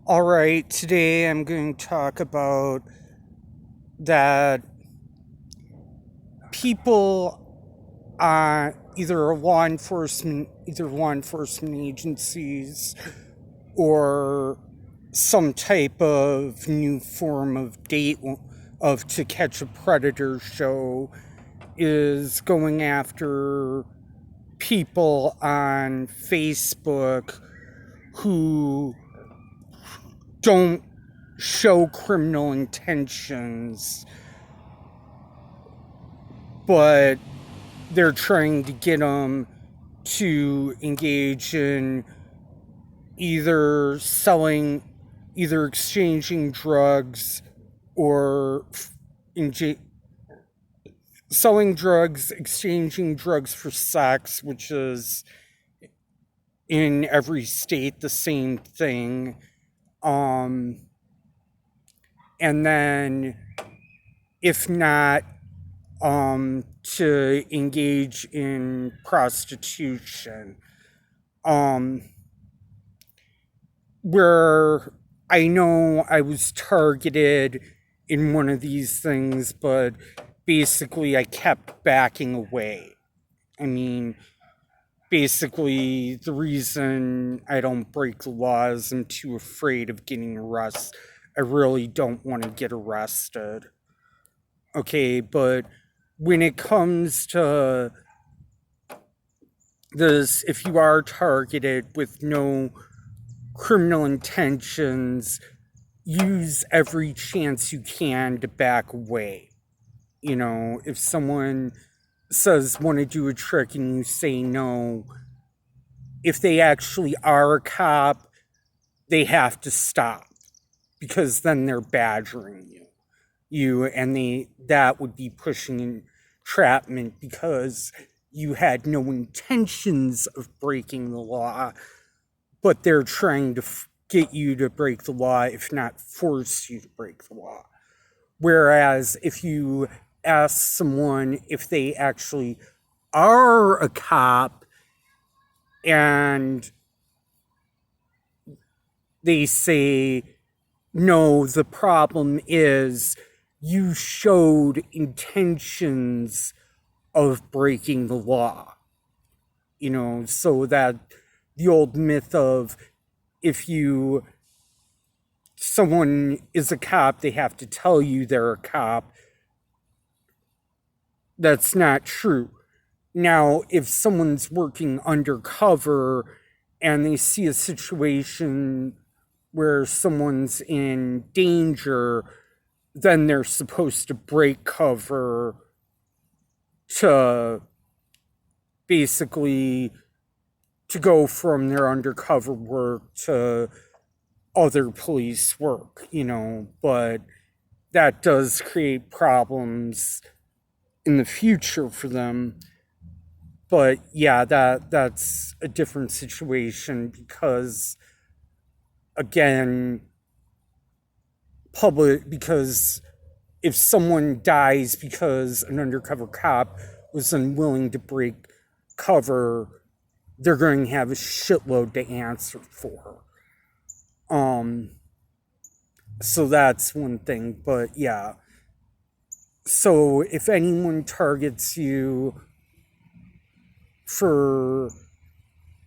All right, today I'm going to talk about that people either law enforcement agencies or some type of new form of date of To Catch a Predator show is going after people on Facebook who don't show criminal intentions, but they're trying to get them to engage in either selling, either exchanging drugs or selling drugs, exchanging drugs for sex, which is in every state the same thing. Um, and then, if not, to engage in prostitution. Um, where I know I was targeted in one of these things, but basically I kept backing away. I mean, basically, the reason I don't break the law is I'm too afraid of getting arrested. I really don't want to get arrested. Okay, but when it comes to this, if you are targeted with no criminal intentions, use every chance you can to back away. You know, if someone says want to do a trick and you say no, if they actually are a cop, they have to stop because then they're badgering you and that would be pushing entrapment because you had no intentions of breaking the law, but they're trying to get you to break the law, if not force you to break the law. Whereas if you ask someone if they actually are a cop and they say, no, the problem is you showed intentions of breaking the law. You know, so that the old myth of if someone is a cop, they have to tell you they're a cop. That's not true. Now, if someone's working undercover and they see a situation where someone's in danger, then they're supposed to break cover to basically to go from their undercover work to other police work, but that does create problems in the future for them. But yeah, that's a different situation because again, because if someone dies because an undercover cop was unwilling to break cover, they're going to have a shitload to answer for. So that's one thing, but yeah. So if anyone targets you for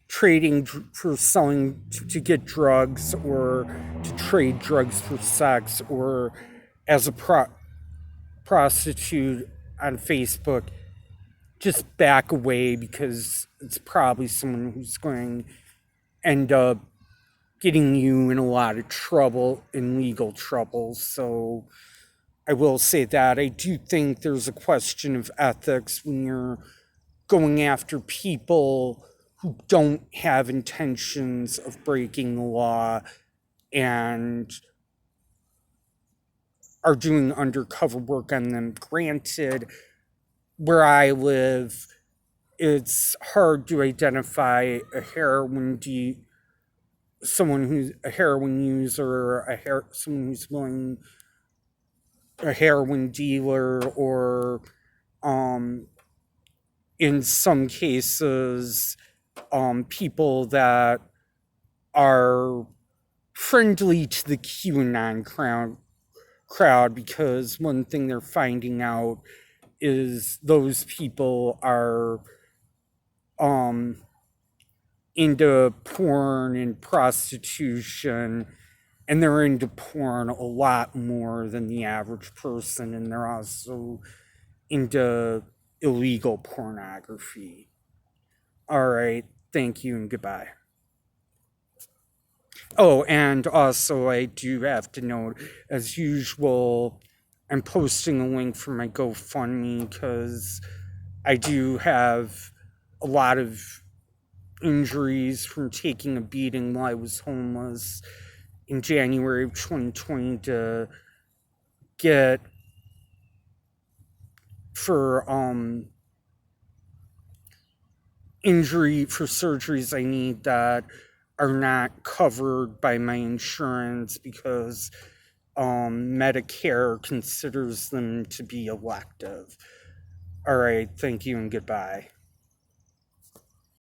for selling to get drugs or to trade drugs for sex or as a prostitute on Facebook, just back away because it's probably someone who's going to end up getting you in a lot of trouble, in legal trouble. So I will say that I do think there's a question of ethics when you're going after people who don't have intentions of breaking the law and are doing undercover work on them. Granted, where I live, it's hard to identify someone who's a heroin user, or someone who's willing, a heroin dealer, or um, in some cases, people that are friendly to the QAnon crowd, because one thing they're finding out is those people are into porn and prostitution, and they're into porn a lot more than the average person, and they're also into illegal pornography. All right, thank you and goodbye. Oh, and also I do have to note, as usual, I'm posting a link for my GoFundMe because I do have a lot of injuries from taking a beating while I was homeless in January of 2020 to get for injury for surgeries I need that are not covered by my insurance because Medicare considers them to be elective. All right, thank you and goodbye.